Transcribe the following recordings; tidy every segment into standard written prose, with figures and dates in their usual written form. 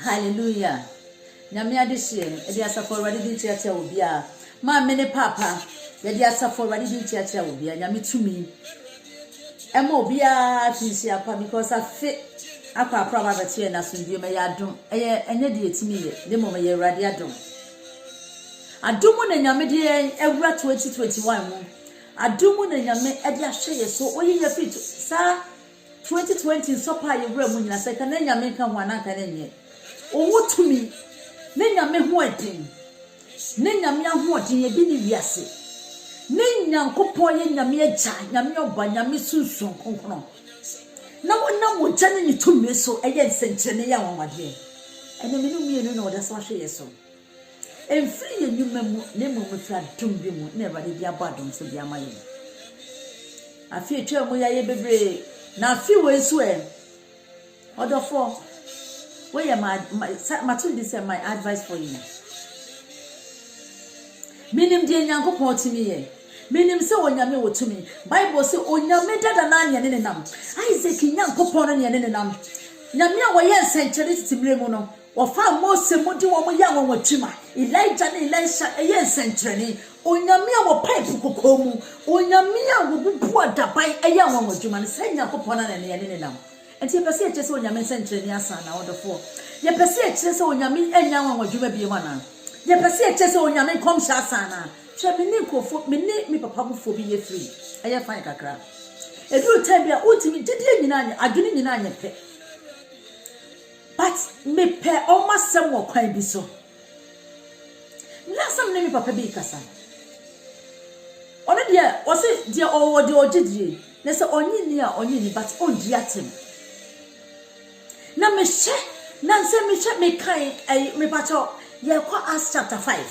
Hallelujah. Nyame adehye edi asafo awurade di ntiatia obi a ma me ne papa yedi asafo awurade di ntiatia obi a nyame tumi ema obi a finsi apa because afe akwa apraba betie na sondie me ya adom enye de etimi ye de mo me ye awurade adom na nyame de ewura 2021 mu adom na nyame edi ahwe ye so oyi ye fit sa 2020 so pa ye wura mu nyina se ka na nyame ka ho anaka na nye owo tumi ne nyame ho adin ne nyame ho adin ye bi ni wiase ne nyankopon ye nyame agya nyame oba nyame sunsun konkono na wona mo jane ni tumi so eye nsenkyene ya wonwade ene me no mienu na oda so ahwe ye so emfiri ye nyuma mu ne mo mfra dum bi mu na ebade bi abadom so bi amaye afi etwa mu ya ye bebre na afi we so odofo where my Matilda said my advice for you. Minim de nyankopon timi ye. Minim se onyame wo tumi. Bible say onyame dada na anya ne nam. Isaac nyankopon ne ne nam. Nyame a wo ye nsenkyere titimire mu no. Wo fa Mose mu de wo ya wo twima. Elijah ne Elisha ye nsenkyere. Onyame a wo pipe kokomu. Onyame a wo bubu adaban ye wo twima ne se nyankopon na ne nam. Enti pese e chese onyame sentre ni asa na wodofo ye pese e chese onyame enya wanwa dwuma bi wana ye pese e chese onyame komsha asa na hwe me ni nkofo me ni me papa bufo bi ye free eye fine kakra edu time bia ultimi didie nyina anya adwene nyina anya pe but me pe o masem wo kwan bi so lasam ne me papa bi kasa ono de o se de o de ogidie ne se onyi ni a onyi ni but on di atem na me she na nse me she me kai me pacho ye kwa Acts chapter 5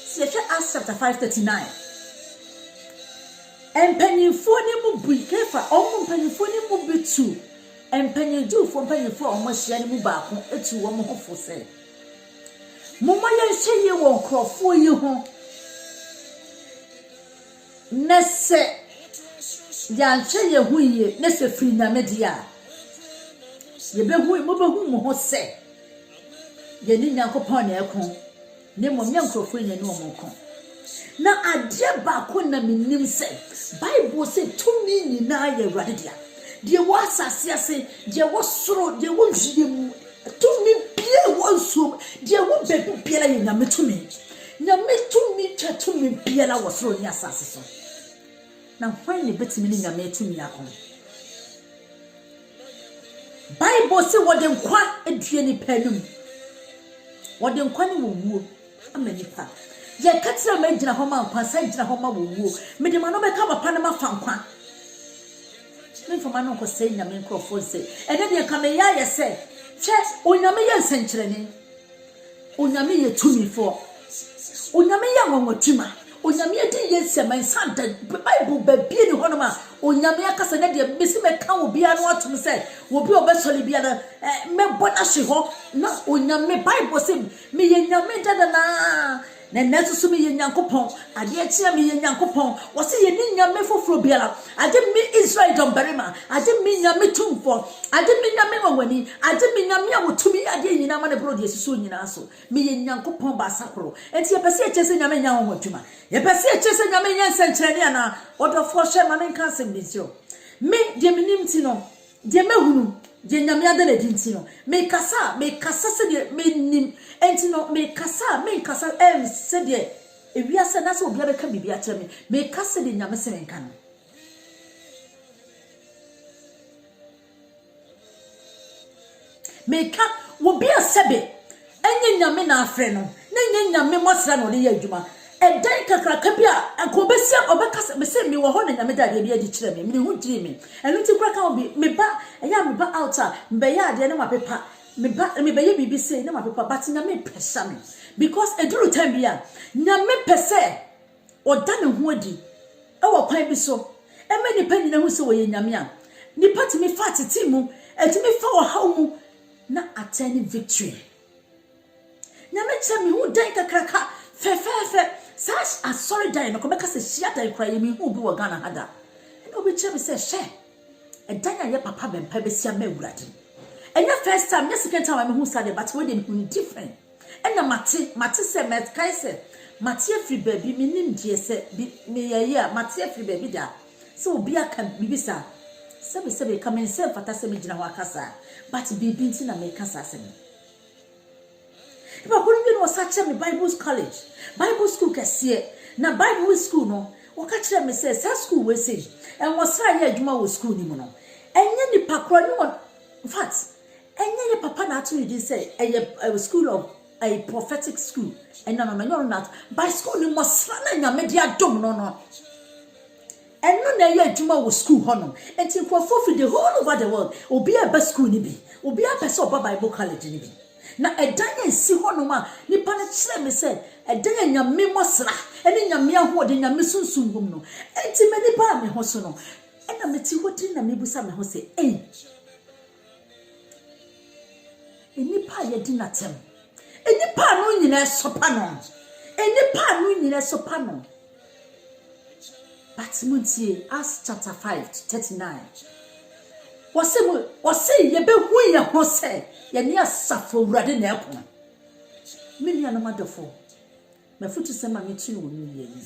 si ye Acts chapter 5:39 empanyinfo ni mu bui kefa omo empanyinfo ni mu bitu empanyinjufo empanyinfo omo hia ni mu baako etu wo mo hofo se mumma ye hye ye won krofo yi ho nese ya hye ye hu ye nese firi na media ye behu mo behu mo ho se ye ni nyankopon na ekon ne mo nyankrofo nya ni mo kon na ade ba ko na minim se Bible say tumi ni na ye awurade dia de wo asase ase de wo soro de wo nhwie mu tumi bie wo nsuo de wo bebu bie la ye nyame tumi twa tumi bie la wo soro ni asase so na hwan ne betimi ni nyame tumi akon Bible say what them kwa edue ni panum what them kwa ni wuwo amanipa ye katira ma gina ho ma kwa sa gina ho ma wuwo me de ma no be ka papa na ma fa nkwa me fo ma no ko say nyame nkrofo say ene de ka me ya ye say che onyame ye nsenkyere ni onyame ye tumi fo onyame ye nwonwatuma onyame de ye seman santa Bible ba bie ni hono ma onyame akasa na de besi me ka wo bia no atum se wo bi obesoli bia na me bona hye ho na onyame Bible say me ye nyame dada na nesusu me ye nyankopon ade akia me ye nyankopon wo se ye ni nyame foforo bia ade me Israel domberema ade me nyame tumfo ade me nyame wawani ade me nyame awotumi ade nyina ma ne bro de susu nyina so me ye nyankopon ba sakro enti ye pese chese nyame nya ho adwuma ye pese chese nyame nya nsenkyerene ana odofo hye ma ne nka asem bizio me de minim ti no de mehunu de nyame ade na dinti no me kasa se de me nim enti no me kasa se de ewiase na se obi abeka bibia kyerɛ me kasa de nyame se nka no me ka wo bia sebe enye nyame na afre no na enye nyame mosra no de ya adwuma edan kakraka bia akobesia obeka me se me wo ho na nyame da bia di kyerɛ me hu giri me enu ti kra ka obi me ba outer mbe ya ade ne mapepa me be ye bibi say ne mapepa but nyame pesa me because eduru time bia nyame pese oda ne ho adi e wo kwan bi so e me nipa nyina hu se wo ye nyame a nipa ti me fa titi mu eti me fa wo haw mu na attain victory nyame che me hu dan kakraka fe such a sorry die no ko beka se hia dan kra ye me hu bi wo Ghana hada e no bi che me se she e dan ya papa bempa besia ma awurade And your first time, yes, second time I'm who said but we didn't different. And the Mati said, Kai said, Matia free baby, meaning GS, me a year, Matia free baby da. So be a can be bisa. Sabi come and say for Tassamijina Wakasa, but be binting and make us. If I couldn't was such a Bible school can see it. Now Bible school no, or catch them says, school we say, and was trying Juma was school no. And then the Pacron, in fact, and then the papa naturally did say, a school of a prophetic school, and no, not by school you must run your media dome no. And no na Juma was school honor, and till for the whole over the world, or be a best school nibi, or be a best of Bible college nibi. Na edanya si honoma nipa na kire me se edanya nyame mosra ene nyame ahode nyame sunsunhum no enti me nipa me ho so no ena meti hoti na mebusa me ho se enipa ye di natem enipa no nyina sopa no enipa no nyina sopa no but muntie Acts chapter 5:39 wase ye be hu ye ho se ye ne asafo wurade na ekon me nua no madofo me futu se ma me tu wo nu ye ni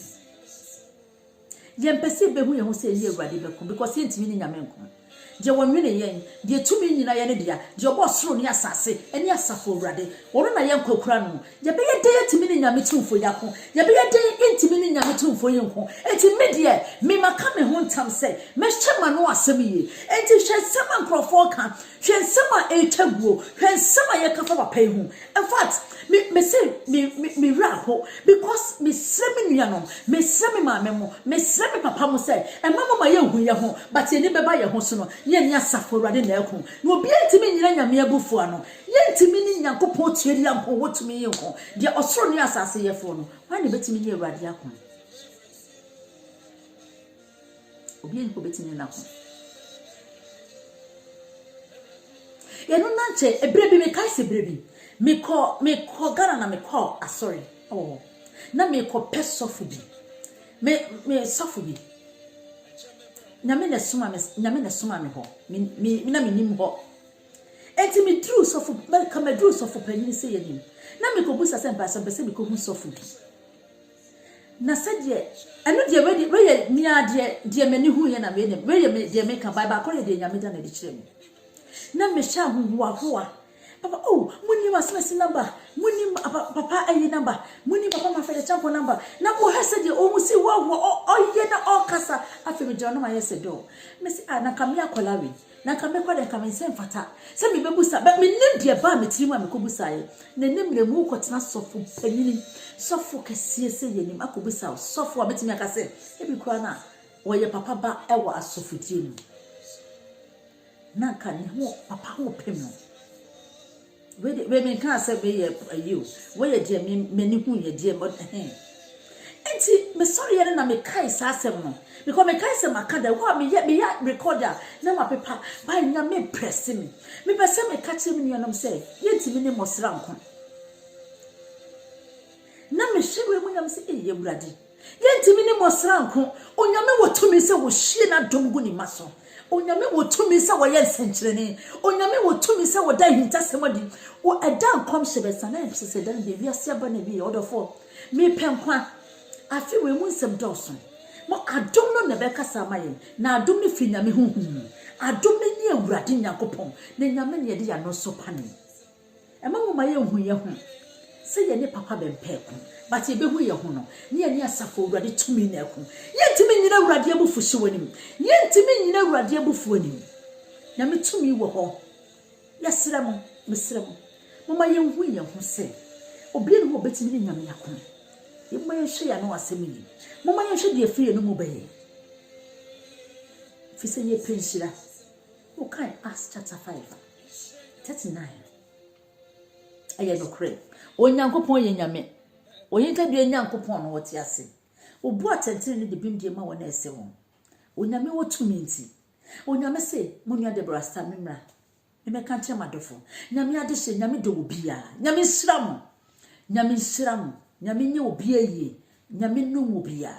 ye mpese be hu ye ho se ye wurade be kon because ye ntimi ni nyame nkon je wonwene yen de tumi nyina ye ne dia je obosoro ne asase eni asafo wurade wono na ye nkokura no ye be ye de ye timi ni nyame tumfo yakon ye be ye de ntimi ni nyame tumfo yenkon enti me de me maka me ho ntam se me hyema no asem ye enti hwe sema nkrofo ka hwe sema etwaguo hwe sema ye kafa papa hu in fact me say me raho because me semi nuanom me semi maame mo me semi papa mo say e mama ma ye hu ye ho but ye ni beba ye ho so no ye ni asafo wurade na ekon na obi entimi nyina nyame abufu ano ye ntimi ni nyankopon tueri ampo wotumi ye ho de osoro ni asase ye fo no wani betimi ni wurade akon obi en ko betimi na akon ye no nanche ebrebi me kai se brebi me ko gara na me ko asori oh na me ko pesofu bi me sofu bi nyame na suma me ho me na me nim ho enti me dru sofu me ka me dru sofu panyin se ye nim na me ko busa se mpa se be ko hu sofu bi na sadie eno de we ye ni ade de me ni hu ye na me ne we ye me de me ka bible akore de nyame da na de kire me na me sha hu hoa papa oh muni wasmesi number muni papa ayi number muni papa mafede champo number na mo hese de o musi wo ye na o kasa afi me jono ma yese do me si na kamia kolawi na kamia kwa de kamense mfata se me bebusa me nim de ba me tirimu a me kobusa ye na nim le mu kwotena sofu panyini sofu kese se ye nim akobusa sofu a betimi akase ebi kwa na wo ye papa ba ewo asofu tiemu na kan ho papa ho pem no we me kan say be you we ye de me ni hu ye de but enti me sorry ye na me kai sa asem no because me kai say makada wo me ya recorder na ma pepa ba nya me press me pese me ka che me nuanom say ye ntimi ni mosra nko na me hyewe mu nyam say ye wurade ye ntimi ni mosra nko onyame wotumi say wo hye na dom gu ni maso onyame wotumi say wo ye senkyerene onyame wotumi say wo da hinta semadi wo edan kom hyebesa na mpese dan de wiase aba na bi odofo me penkwa afi we mu nsem dawson mo adom no na be kasa maye na adom ne fi nyame huhu adom ne ni awurade nyakopon na nyame ne de ya no so pane e ma mo maye hu ye hu se ye ne papa be mpeko but ye be hu ye hu no ne ye ne asafo awurade tumi na eku ye ntimi nyina awurade abufu hye wonim ye ntimi nyina awurade abufu wonim nyame tumi wo ho yesere mo mesere mo mo maye hu ye hu se obi ne ho betimi ne nyame yakon ye mo ye hye ya no asemi yi mo maye hye de afie no mo baye fi se ye penshira o kai Acts chapter 5:39 aye no kre onyankopon ye nyame oyinta de nyankopon no wote ase obu atentene ne de bimdie ma wona ese won onyame wotumi nti onyame se munua de brasta memra me ka nche madofo nyame ade hye nyame de obia nyame hyiram nyame nye obia yi nyame no obia